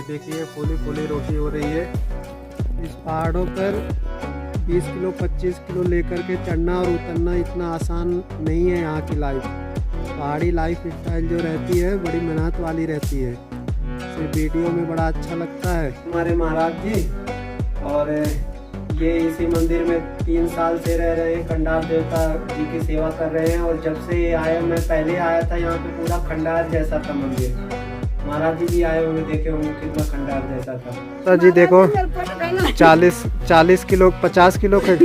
देखिए फूली फूली रोटी हो रही है। इस पहाड़ों पर 20 किलो 25 किलो लेकर के चढ़ना और उतरना इतना आसान नहीं है। यहाँ की लाइफ, पहाड़ी लाइफ स्टाइल जो रहती है बड़ी मेहनत वाली रहती है। सिर्फ वीडियो में बड़ा अच्छा लगता है। हमारे महाराज जी और ये इसी मंदिर में 3 साल से रह रहे हैं, खंडार देवता जी की सेवा कर रहे हैं। और जब से ये आया, मैं पहले आया था यहाँ पे, पूरा खंडार जैसा था मंदिर। महाराज जी भी आए होंगे, देखे होंगे कितना खंडार जैसा था। तो जी देखो 40 किलो 50 किलो के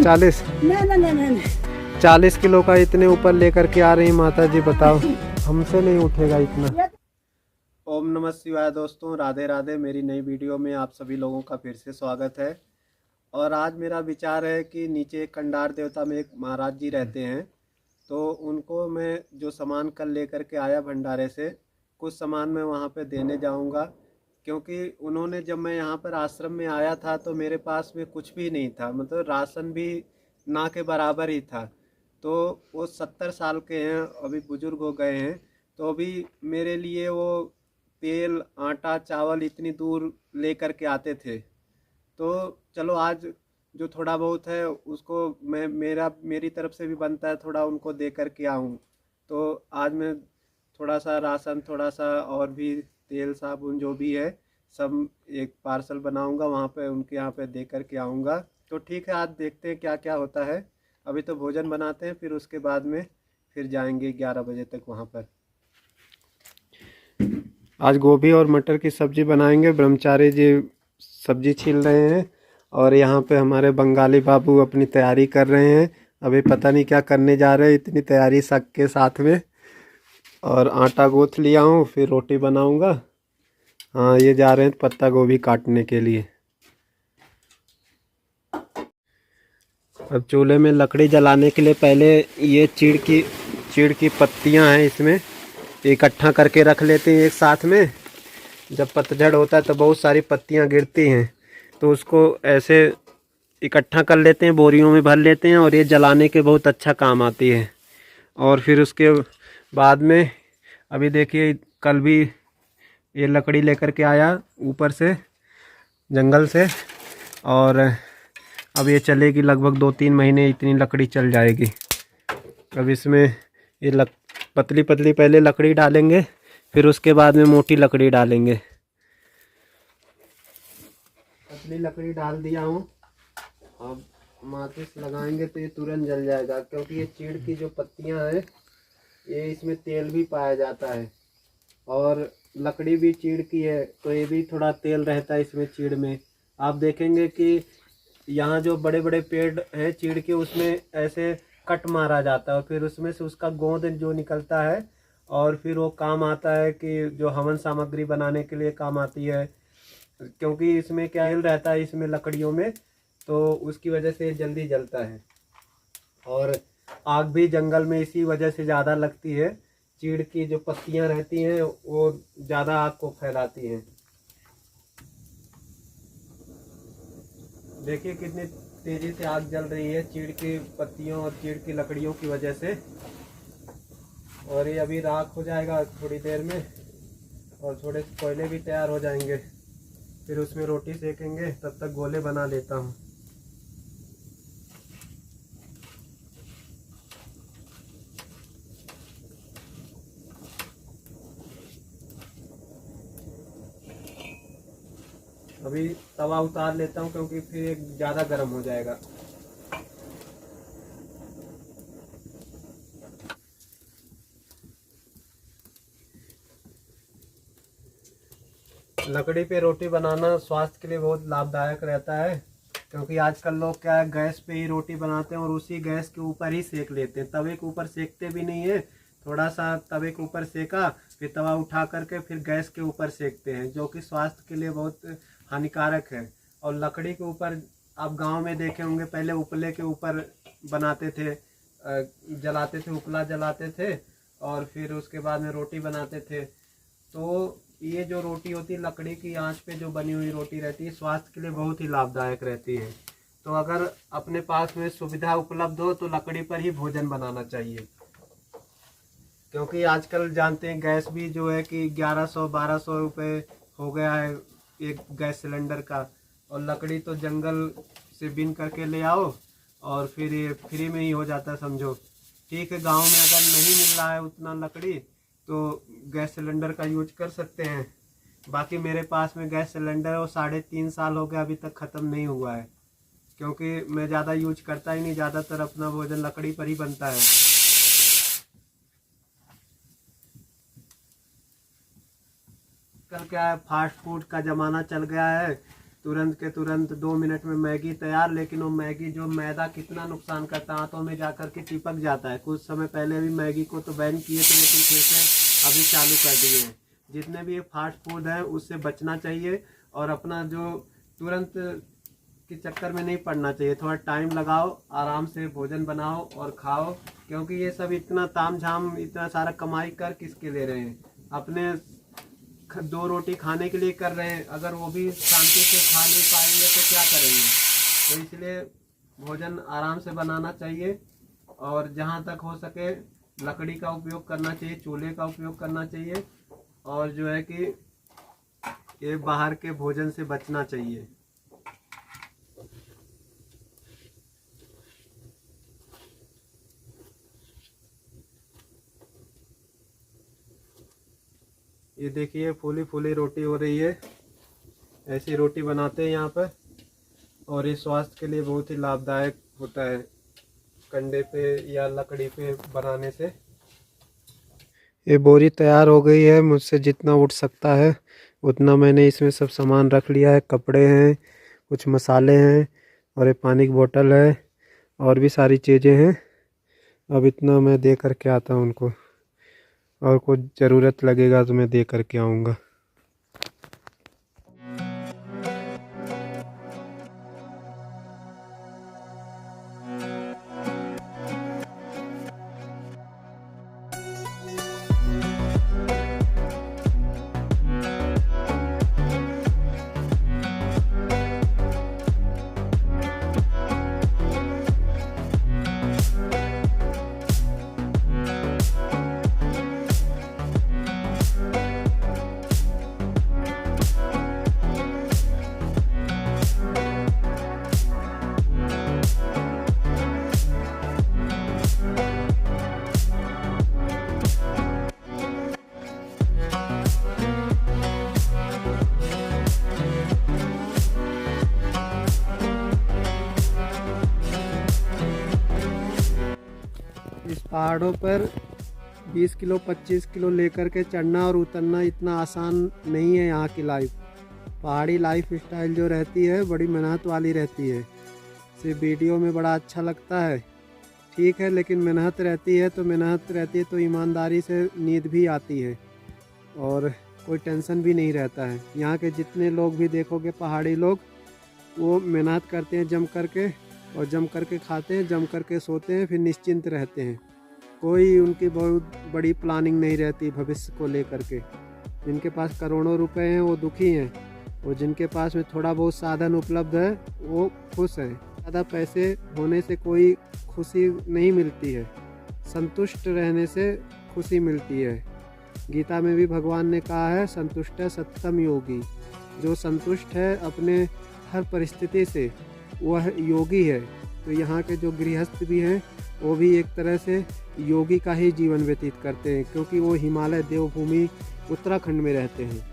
40 किलो का इतने ऊपर लेकर के आ रही माता जी, बताओ हमसे नहीं उठेगा इतना। ओम नमः शिवाय। दोस्तों राधे राधे। मेरी नई वीडियो में आप सभी लोगों का फिर से स्वागत है। और आज मेरा विचार है कि नीचे खंडार देवता में एक महाराज जी रहते हैं, तो उनको मैं जो सामान कल लेकर के आया भंडारे से, कुछ सामान मैं वहाँ पे देने जाऊँगा। क्योंकि उन्होंने, जब मैं यहाँ पर आश्रम में आया था तो मेरे पास में कुछ भी नहीं था, मतलब राशन भी ना के बराबर ही था। तो वो 70 साल के हैं, अभी बुजुर्ग हो गए हैं। तो अभी मेरे लिए वो तेल आटा चावल इतनी दूर लेकर के आते थे। तो चलो आज जो थोड़ा बहुत है उसको मैं मेरी तरफ से भी बनता है, थोड़ा उनको दे कर के आऊँ। तो आज मैं थोड़ा सा राशन, थोड़ा सा और भी तेल साबुन जो भी है सब एक पार्सल बनाऊंगा, वहाँ पे उनके यहाँ पे दे कर के आऊँगा। तो ठीक है, आज देखते हैं क्या क्या होता है। अभी तो भोजन बनाते हैं, फिर उसके बाद में फिर जाएंगे 11 बजे तक वहाँ पर। आज गोभी और मटर की सब्जी बनाएंगे। ब्रह्मचारी जी सब्जी छील रहे हैं और यहाँ पे हमारे बंगाली बाबू अपनी तैयारी कर रहे हैं। अभी पता नहीं क्या करने जा रहे हैं, इतनी तैयारी शक के साथ में। और आटा गूँथ लिया हूँ, फिर रोटी बनाऊंगा। हाँ, ये जा रहे हैं पत्ता गोभी काटने के लिए। अब चूल्हे में लकड़ी जलाने के लिए पहले ये चीड़ की पत्तियाँ हैं, इसमें इकट्ठा करके रख लेते हैं एक साथ में। जब पतझड़ होता है तो बहुत सारी पत्तियां गिरती हैं, तो उसको ऐसे इकट्ठा कर लेते हैं, बोरियों में भर लेते हैं, और ये जलाने के बहुत अच्छा काम आती है। और फिर उसके बाद में अभी देखिए कल भी ये लकड़ी लेकर के आया ऊपर से जंगल से, और अब ये चलेगी लगभग 2-3 महीने, इतनी लकड़ी चल जाएगी। अब इसमें ये पतली पतली पहले लकड़ी डालेंगे, फिर उसके बाद में मोटी लकड़ी डालेंगे। पतली लकड़ी डाल दिया हूँ। अब माचिस लगाएंगे तो ये तुरंत जल जाएगा, क्योंकि ये चीड़ की जो पत्तियाँ हैं ये इसमें तेल भी पाया जाता है, और लकड़ी भी चीड़ की है तो ये भी थोड़ा तेल रहता है इसमें चीड़ में। आप देखेंगे कि यहाँ जो बड़े बड़े पेड़ हैं चीड़ के, उसमें ऐसे कट मारा जाता है और फिर उसमें से उसका गोंद जो निकलता है, और फिर वो काम आता है कि जो हवन सामग्री बनाने के लिए काम आती है। क्योंकि इसमें क्या तेल रहता है इसमें लकड़ियों में, तो उसकी वजह से जल्दी जलता है। और आग भी जंगल में इसी वजह से ज़्यादा लगती है, चीड़ की जो पत्तियां रहती हैं वो ज़्यादा आग को फैलाती हैं। देखिए कितनी तेज़ी से आग जल रही है चीड़ की पत्तियों और चीड़ की लकड़ियों की वजह से। और ये अभी राख हो जाएगा थोड़ी देर में, और थोड़े कोयले भी तैयार हो जाएंगे, फिर उसमें रोटी सेकेंगे। तब तक गोले बना लेता हूँ। अभी तवा उतार लेता हूँ, क्योंकि फिर ज़्यादा गर्म हो जाएगा। लकड़ी पे रोटी बनाना स्वास्थ्य के लिए बहुत लाभदायक रहता है, क्योंकि आजकल लोग क्या है, गैस पे ही रोटी बनाते हैं और उसी गैस के ऊपर ही सेक लेते हैं। तवे के ऊपर सेकते भी नहीं है। थोड़ा सा तवे के ऊपर सेका, फिर तवा उठा करके फिर गैस के ऊपर सेकते हैं, जो कि स्वास्थ्य के लिए बहुत हानिकारक है। और लकड़ी के ऊपर आप गांव में देखे होंगे, पहले उपले के ऊपर बनाते थे, जलाते थे, उपला जलाते थे, और फिर उसके बाद में रोटी बनाते थे। तो ये जो रोटी होती है लकड़ी की आंच पे जो बनी हुई रोटी रहती है, स्वास्थ्य के लिए बहुत ही लाभदायक रहती है। तो अगर अपने पास में सुविधा उपलब्ध हो तो लकड़ी पर ही भोजन बनाना चाहिए, क्योंकि आजकल जानते हैं गैस भी जो है कि 1100-1200 रुपये हो गया है एक गैस सिलेंडर का। और लकड़ी तो जंगल से बिन करके ले आओ और फिर ये फ्री में ही हो जाता है समझो। ठीक है, गांव में अगर नहीं मिल रहा है उतना लकड़ी तो गैस सिलेंडर का यूज कर सकते हैं। बाकी मेरे पास में गैस सिलेंडर वो 3.5 साल हो गया, अभी तक ख़त्म नहीं हुआ है, क्योंकि मैं ज़्यादा यूज करता ही नहीं, ज़्यादातर अपना भोजन लकड़ी पर ही बनता है। कल क्या है, फास्ट फूड का ज़माना चल गया है, तुरंत के तुरंत 2 मिनट में मैगी तैयार। लेकिन वो मैगी जो मैदा कितना नुकसान करता है, हाथों में जाकर के चिपक जाता है। कुछ समय पहले भी मैगी को तो बैन किए थे, लेकिन फिर से अभी चालू कर दिए हैं। जितने भी ये फास्ट फूड है उससे बचना चाहिए और अपना जो तुरंत के चक्कर में नहीं पड़ना चाहिए। थोड़ा टाइम लगाओ, आराम से भोजन बनाओ और खाओ, क्योंकि ये सब इतना ताम झाम इतना सारा कमाई कर किसके ले रहे हैं, अपने 2 रोटी खाने के लिए कर रहे हैं। अगर वो भी शांति से खा नहीं पाएंगे तो क्या करेंगे। तो इसलिए भोजन आराम से बनाना चाहिए और जहाँ तक हो सके लकड़ी का उपयोग करना चाहिए, चूल्हे का उपयोग करना चाहिए और जो है कि ये बाहर के भोजन से बचना चाहिए। ये देखिए फूली फूली रोटी हो रही है, ऐसी रोटी बनाते हैं यहाँ पर और ये स्वास्थ्य के लिए बहुत ही लाभदायक होता है कंडे पे या लकड़ी पे बनाने से। ये बोरी तैयार हो गई है, मुझसे जितना उठ सकता है उतना मैंने इसमें सब सामान रख लिया है। कपड़े हैं, कुछ मसाले हैं और ये पानी की बोतल है और भी सारी चीज़ें हैं। अब इतना मैं दे करके आता हूँ उनको, और कुछ ज़रूरत लगेगा तो मैं दे करके आऊँगा। इस पहाड़ों पर 20 किलो 25 किलो लेकर के चढ़ना और उतरना इतना आसान नहीं है। यहाँ की लाइफ, पहाड़ी लाइफ स्टाइल जो रहती है बड़ी मेहनत वाली रहती है। सिर्फ वीडियो में बड़ा अच्छा लगता है, ठीक है, लेकिन मेहनत रहती है तो ईमानदारी से नींद भी आती है और कोई टेंशन भी नहीं रहता है। यहाँ के जितने लोग भी देखोगे पहाड़ी लोग, वो मेहनत करते हैं जम करके और जम करके खाते हैं, जम करके सोते हैं, फिर निश्चिंत रहते हैं। कोई उनकी बहुत बड़ी प्लानिंग नहीं रहती भविष्य को लेकर के। जिनके पास करोड़ों रुपए हैं वो दुखी हैं, और जिनके पास में थोड़ा बहुत साधन उपलब्ध है वो खुश हैं। ज़्यादा पैसे होने से कोई खुशी नहीं मिलती है, संतुष्ट रहने से खुशी मिलती है। गीता में भी भगवान ने कहा है, संतुष्ट सततम योगी। जो संतुष्ट है अपने हर परिस्थिति से वह योगी है। तो यहाँ के जो गृहस्थ भी हैं वो भी एक तरह से योगी का ही जीवन व्यतीत करते हैं, क्योंकि वो हिमालय देवभूमि उत्तराखंड में रहते हैं।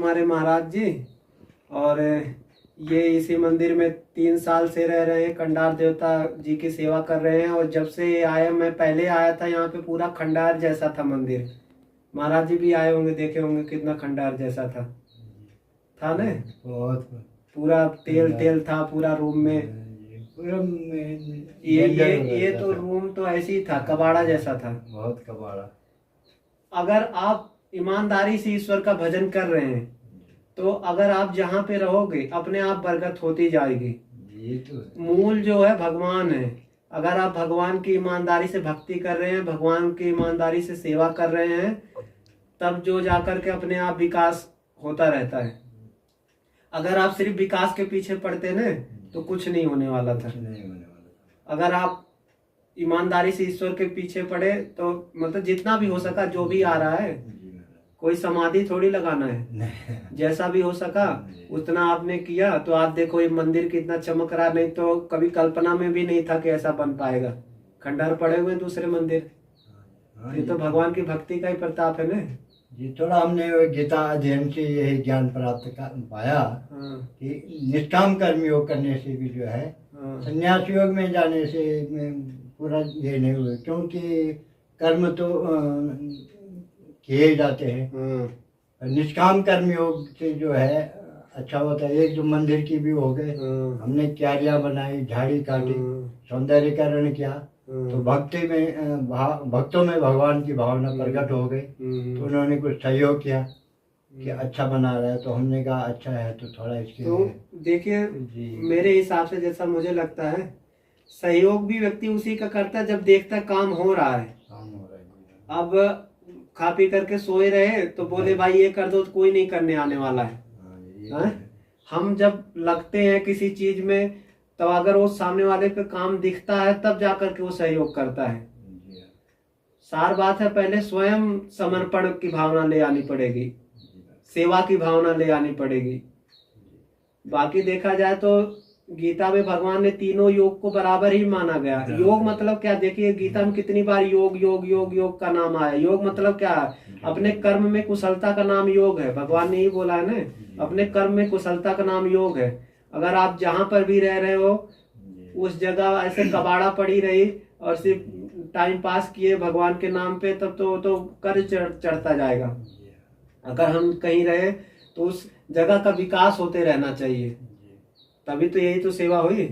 हमारे महाराज जी। और ये इसी मंदिर में 3 साल से रह रहे हैं, खंडार देवता जी की सेवा कर रहे हैं। और जब से आए, मैं पहले आया था यहाँ पे, पूरा खंडार जैसा था मंदिर। महाराज जी भी आए होंगे, देखे होंगे कितना खंडार जैसा था ना। बहुत पूरा तेल तेल था पूरा रूम में। ये तो रूम तो ऐसे ही था, कबाड़ा जैसा था, बहुत कबाड़ा। अगर आप ईमानदारी से ईश्वर का भजन कर रहे हैं तो अगर आप जहाँ पे रहोगे अपने आप बरकत होती जाएगी। ये तो मूल जो है भगवान है। अगर आप भगवान की ईमानदारी से भक्ति कर रहे हैं, भगवान की ईमानदारी से सेवा कर रहे हैं, तब जो जाकर के अपने आप विकास होता रहता है। अगर आप सिर्फ विकास के पीछे पड़ते ना तो कुछ नहीं होने वाला था। अगर आप ईमानदारी से ईश्वर के पीछे पड़े तो मतलब जितना भी हो सका, जो भी आ रहा है, कोई समाधि थोड़ी लगाना है, जैसा भी हो सका उतना आपने किया। तो आप देखो ये मंदिर कितना चमक रहा, नहीं तो कभी कल्पना में भी नहीं था कि ऐसा बन पाएगा। खंडहर पड़े हुए दूसरे मंदिर, ये तो भगवान की भक्ति का ही प्रताप है ना जी। थोड़ा हमने गीता अध्ययन से यही ज्ञान प्राप्त पाया कि निष्काम कर्म योग करने से भी जो है, संन्यास योग में जाने से पूरा ये नहीं हुए, क्योंकि कर्म तो किए जाते हैं। निष्काम कर्म योग से जो है अच्छा होता है। एक जो मंदिर की भी हो गए, हमने क्यारियां बनाई, झाड़ी काटी, सौंदर्यीकरण किया, तो भक्ति में भक्तों में भगवान की भावना प्रकट हो गई। तो उन्होंने कुछ सहयोग किया कि अच्छा बना रहा है, तो हमने कहा अच्छा है तो थोड़ा इसके तो देखिए मेरे हिसाब से जैसा मुझे लगता है, सहयोग भी व्यक्ति उसी का करता है जब देखता है काम हो रहा है। अब खा पी करके सोए रहे तो बोले भाई ये कर दो, तो कोई नहीं करने आने वाला है। हम जब लगते हैं किसी चीज में, तो अगर वो सामने वाले पे काम दिखता है तब जाकर के वो सहयोग करता है। सार बात है, पहले स्वयं समर्पण की भावना ले आनी पड़ेगी, सेवा की भावना ले आनी पड़ेगी। बाकी देखा जाए तो गीता में भगवान ने तीनों योग को बराबर ही माना गया। योग मतलब क्या, देखिए गीता में कितनी बार योग योग योग योग का नाम आया। योग मतलब क्या है, अपने कर्म में कुशलता का नाम योग है। भगवान ने ही बोला है ना, अपने कर्म में कुशलता का नाम योग है। अगर आप जहां पर भी रह रहे हो उस जगह ऐसे कबाड़ा पड़ी रही और सिर्फ टाइम पास किए भगवान के नाम पे, तब तो कर्ज चढ़ता जाएगा। अगर हम कहीं रहे तो उस जगह का विकास होते रहना चाहिए, तभी तो यही तो सेवा हुई।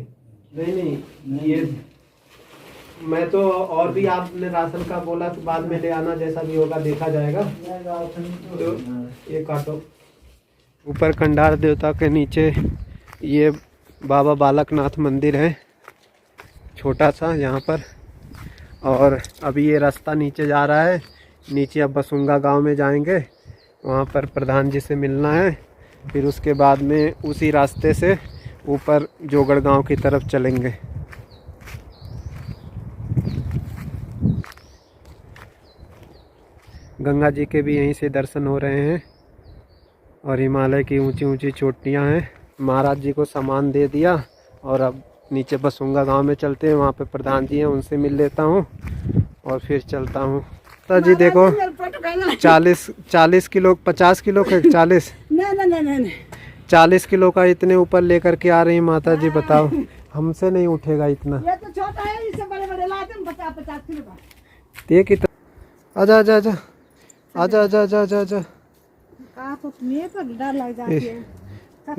नहीं ये मैं तो, और भी आपने राशन का बोला कि बाद में ले आना, जैसा भी होगा देखा जाएगा। तो ये काटो। ऊपर खंडार देवता के नीचे ये बाबा बालकनाथ मंदिर है, छोटा सा यहाँ पर। और अभी ये रास्ता नीचे जा रहा है, नीचे अब बसुंगा गांव में जाएंगे, वहाँ पर प्रधान जी से मिलना है। फिर उसके बाद में उसी रास्ते से ऊपर जोगड़ गांव की तरफ चलेंगे। गंगा जी के भी यहीं से दर्शन हो रहे हैं और हिमालय की ऊंची ऊंची चोटियां हैं। महाराज जी को सामान दे दिया और अब नीचे बसुंगा गांव में चलते हैं। वहाँ पे प्रधान जी हैं, उनसे मिल लेता हूँ और फिर चलता हूँ। तो जी देखो 40 किलो 50 किलो का 40 40 किलो का इतने ऊपर लेकर के आ रही माता जी, बताओ हमसे नहीं उठेगा इतना। ये तो छोटा है, इससे बड़े बड़े लाते हैं 50-50 किलो का। ये कितना, आजा आजा आजा आजा आजा आजा आजा आजा। कहाँ तो मेरे को डर लग जाती है।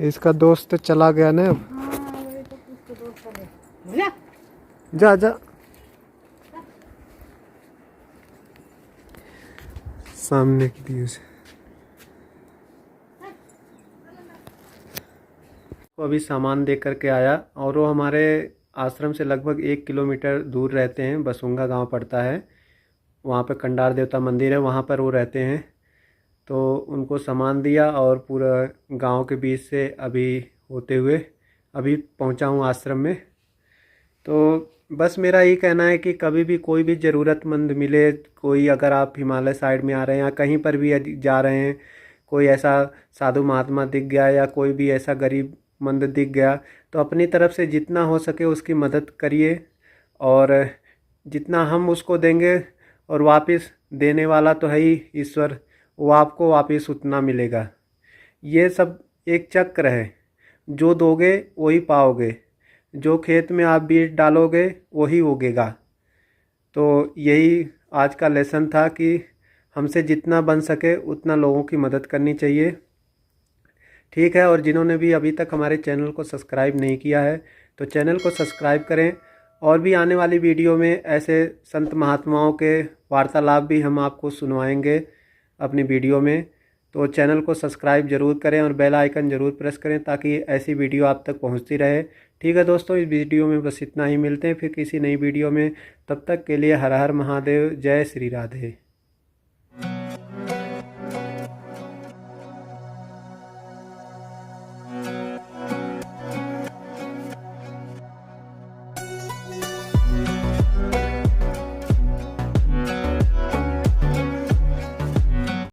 इसका दोस्त चला गया ना अब। हाँ वही तो उसके दोस्त है। जा जा, सामने की व्यू से। वो अभी सामान दे करके आया और वो हमारे आश्रम से लगभग 1 किलोमीटर दूर रहते हैं, बसुंगा गांव पड़ता है। वहाँ पे खंडार देवता मंदिर है, वहाँ पर वो रहते हैं। तो उनको सामान दिया और पूरा गांव के बीच से अभी होते हुए अभी पहुँचा हूँ आश्रम में। तो बस मेरा यही कहना है कि कभी भी कोई भी ज़रूरतमंद मिले, कोई अगर आप हिमालय साइड में आ रहे हैं या कहीं पर भी जा रहे हैं, कोई ऐसा साधु महात्मा दिख गया या कोई भी ऐसा गरीब मंद दिख गया, तो अपनी तरफ से जितना हो सके उसकी मदद करिए। और जितना हम उसको देंगे, और वापस देने वाला तो है ही ईश्वर, वो आपको वापस उतना मिलेगा। ये सब एक चक्र है, जो दोगे वही पाओगे, जो खेत में आप बीज डालोगे वही उगेगा। तो यही आज का लेसन था कि हमसे जितना बन सके उतना लोगों की मदद करनी चाहिए। ठीक है, और जिन्होंने भी अभी तक हमारे चैनल को सब्सक्राइब नहीं किया है तो चैनल को सब्सक्राइब करें। और भी आने वाली वीडियो में ऐसे संत महात्माओं के वार्तालाप भी हम आपको सुनवाएंगे अपनी वीडियो में। तो चैनल को सब्सक्राइब ज़रूर करें और बेल आइकन ज़रूर प्रेस करें ताकि ऐसी वीडियो आप तक पहुंचती रहे। ठीक है दोस्तों, इस वीडियो में बस इतना ही। मिलते हैं फिर किसी नई वीडियो में। तब तक के लिए हर हर महादेव, जय श्री राधे।